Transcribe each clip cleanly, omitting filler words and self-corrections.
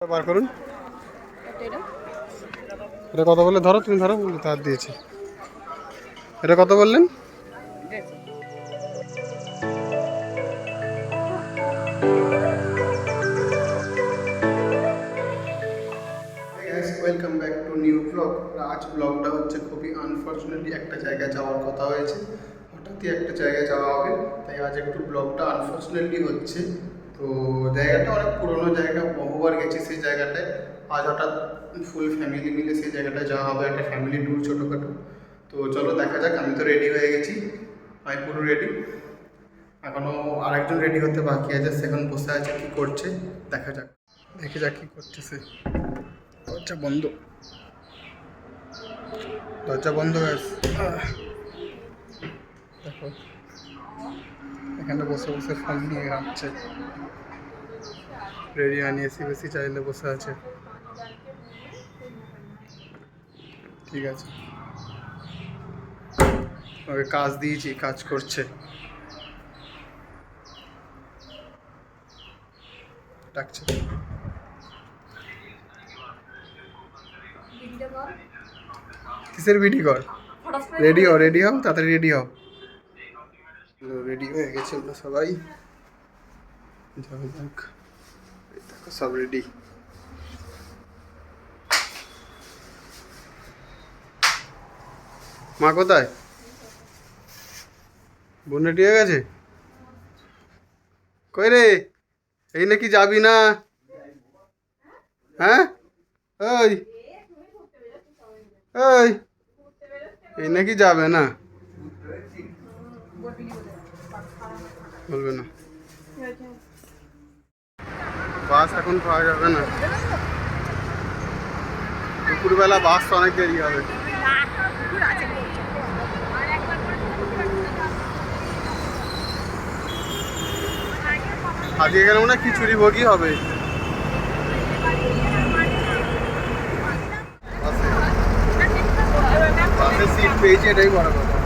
বার করুন। এটা কত বললে? ধরো, তুমি ধরো, তার দিয়েছি। এটা কত বললেন? Welcome back to new blog. আজ ব্লগটা হচ্ছে খুবই আনফর্চুনেটলি একটা জায়গায় যাওয়ার কথা হয়েছে, হঠাৎই একটা জায়গায় যাওয়া হবে, তাই আজ একটু ব্লগটা আনফর্চুনেটলি হচ্ছে। তো জায়গাটা অনেক পুরোনো জায়গা, বহুবার গেছি সেই জায়গাটায়। আজ হঠাৎ ফুল ফ্যামিলি মিলে সেই জায়গাটায় যাওয়া হবে, একটা ফ্যামিলি ট্যুর ছোটোখাটো। তো চলো দেখা যাক। আমি তো রেডি হয়ে গেছি, আমি পুরো রেডি। এখনও আরেকজন রেডি হতে বাকি আছে, সেখানে বসে আছে, কী করছে দেখা যাক। দেখে যাক কী করছে সে। দরজা বন্ধ, দরজা বন্ধ হয়েছে। দেখো এখানে বসে বসে ফোন নিয়ে ঘাঁটছে। রেডি হয়নি, এসি বেশি চাইলে বসে আছে। ঠিক আছে, ওকে কাজ দিয়েছি, কাজ করছে। ডাকছে। কিসের ভিডিও কল? রেডি হও, রেডি হও, তাড়াতাড়ি রেডি হও। রেডি হয়ে গেছে ওরা সবাই। যাও যাক, দেখো সব রেডি। মা কোথায়? বোন রেডি হয়ে গেছে? কই রে, এই নাকি যাবি না? হ্যাঁ, ওই ওই, এই নাকি যাবে না? বলবে না। বাস এখন পাওয়া যাবে না, দুপুরবেলা বাস তো অনেক দেরি হবে। আজকে এখানে মনে হয় খিচুড়ি ভোগই হবে। বাসে সিট পেয়েছি, এটাই বড় কথা।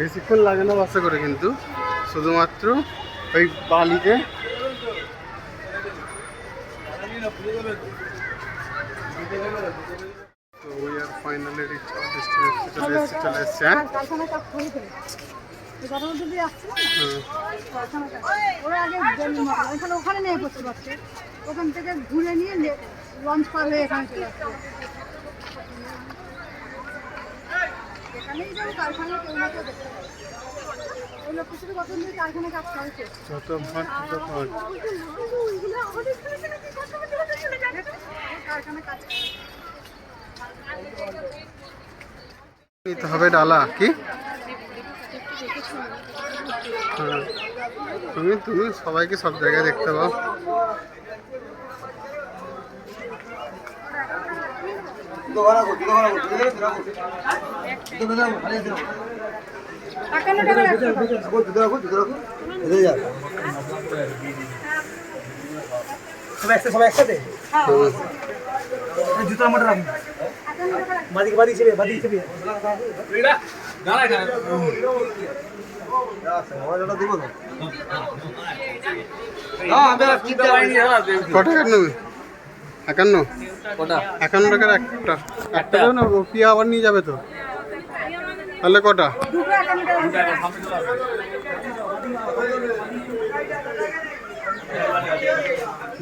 বেশিক্ষণ লাগে না বাসে করে, কিন্তু শুধুমাত্র ওই বালিতে তো we are finally reach our destination. চলে এসেছে। ওখানে নিয়ে পড়তে পারছে, ওখান থেকে ঘুরে নিয়ে লঞ্চ পার হয়ে এখানে চলে আসছে। এখানেই যাবো, কারখানা কেউ না কেউ দেখতে পাবে। ওই লোকটার সাথে কত দিন কারখানা কাজ করেছে। যত ভাট তত ভাট। কারখানা কাজ নিতে হবে ডালা কি? হ্যাঁ, তুমি তুমি সবাইকে সব জায়গায় দেখতে পাও। সবাই একসাথে জুতার মধ্যে রাখুন। বাদিকে বাদি ছেড়ে বাদি ছেড়ে কটা নেবে? 51? 51 টাকার একটা, একটা না, পিয়া আবার নিয়ে যাবে তো, তাহলে কটা?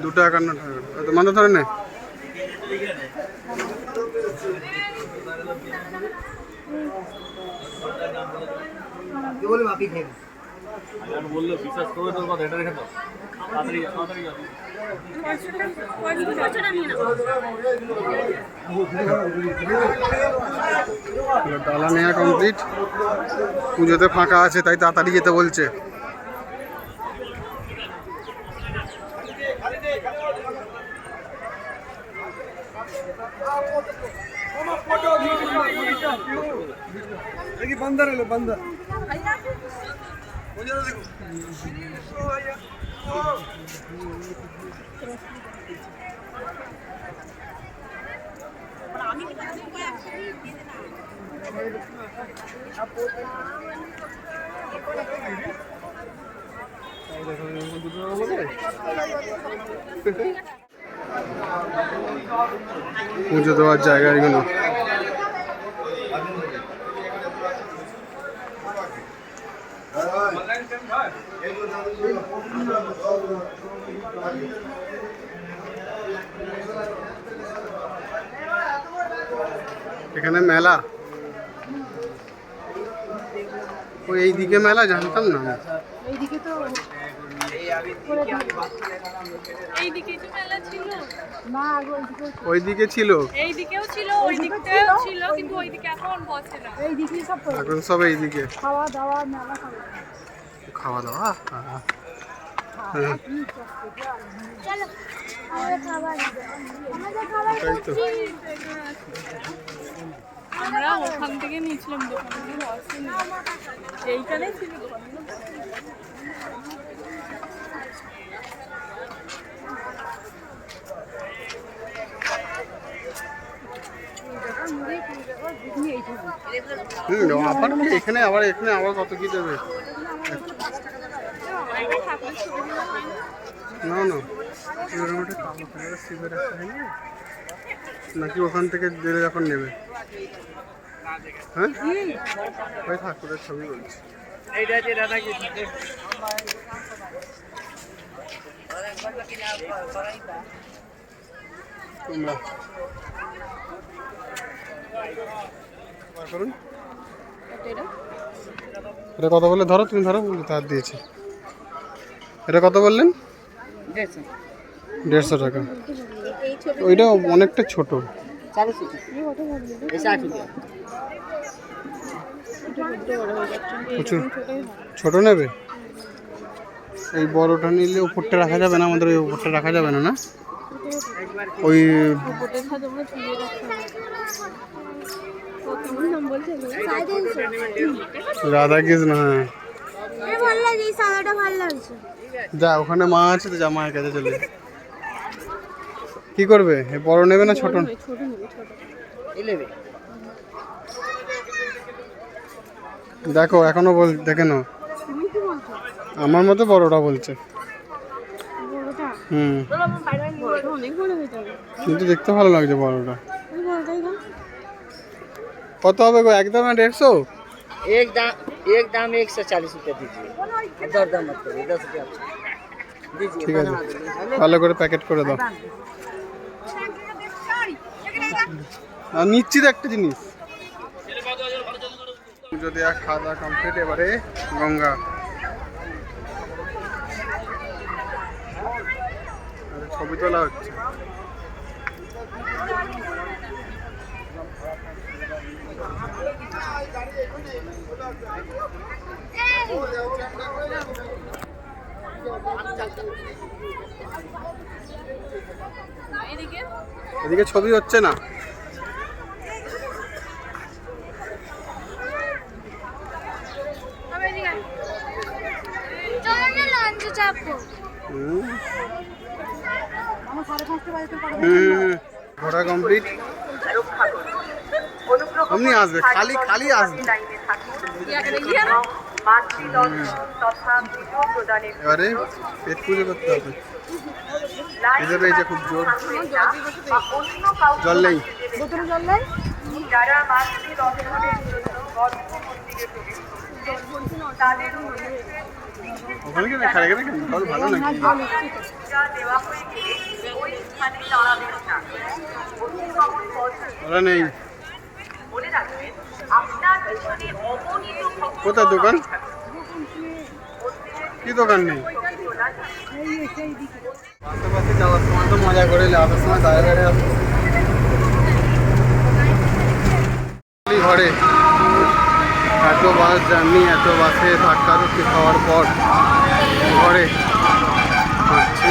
দুটো 51 টাকা মাথা ধরে নে। বললো বিশ্বাস করবে তোর কথা, এটা রেখে দাও তাড়াতাড়ি তাড়াতাড়ি। ডালা নেওয়া কমপ্লিট। পুজোতে ফাঁকা আছে তাই তাড়াতাড়ি যেতে বলছে। बंदर है बंदर পুজো দেওয়ার জায়গা এগুলো। এখানে মেলা, ওই এইদিকে মেলা জানতাম না। এইদিকে তো এইদিকে যে মেলা ছিল না, আগে ওইদিকে ওইদিকে ছিল, এইদিকেও ছিল ওইদিকটাও ছিল, কিন্তু ওইদিকে এখন বসে না। এইদিকে সব করে। এখন সব এইদিকে খাওয়া দাওয়া মেলা খাওয়া দাওয়া। চলো আমাদের খাবার তাই তো। আমরা ওখান থেকে নিয়েছিলাম দোকানে, বসেনি এইখানেই ছিল দোকান। আবার এখানে আবার এখানে আবার কত কি দেবে? না না, এরকম একটা কালো কালারের সিগারেট একটা হয় না? নাকি ওখান থেকে দিলে যখন নেবে? হ্যাঁ, ওই ঠাকুরের ছবি বলছি। তোমরা করুন, এটা কত বললে? ধরো, তুমি ধরো, তার দিয়েছে। এটা কত বললেন? 150 টাকা। ওইটা অনেকটা ছোট। প্রচুর ছোট নেবে। এই বড়টা নিলে উপরটা রাখা যাবে না, আমাদের ওই উপরটা রাখা যাবে না। না, ওই রাধা কৃষ্ণ। হ্যাঁ, যা ওখানে মা আছে তো, যা মায়ের কাছে চলে। কি করবে? বড় নেবে না ছোট? দেখো এখনো দেখে নাও। আমার মতো বড়টা বলছে। কিন্তু দেখতে ভালো লাগছে বড়টা। কত হবে গো? একদম 150? एक दाम 140 रुपये दीजिए, दर दाम मत करिए, 10 रुपये दीजिए। ঠিক আছে, ভালো করে প্যাকেট করে দাও। আর নিচ্ছি তো একটা জিনিস। পুজো দেওয়া খাওয়া দাওয়া কমপ্লিট, এবারে গঙ্গা। ছবি তোলা হচ্ছে। এদিকে ছবি হচ্ছে না। ঘোরা কমপ্লিট। আপনি আসবে, খালি খালি আসবে। এবারে পেট পুজো করতে হবে। খিদে পেয়েছে খুব জোর। জল নেই। বোতলে জল নেই। ওখানে কি খাই গেলে জল ভালো নাকি? ওরা নেই। কোথায় দোকান? কি দোকান নেই? বাসে বাসে যাওয়ার সময় তো মজা করে আসার সময় দাঁড়িয়ে দাঁড়িয়ে আসছে ঘরে এত বাস জার্নি এত বাসে ধাক্কা ধুক্কি খাওয়ার পর ঘরে আসছি।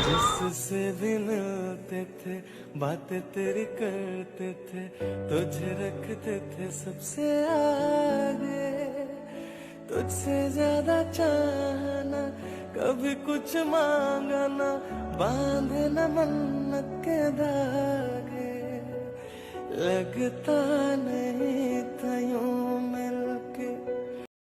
जिससे भी मिलते थे बातें तेरी करते थे तुझे रखते थे सबसे आगे तुझसे ज्यादा चाहना कभी कुछ मांगा ना बांधे न मन्नत के धागे लगता नहीं था यूं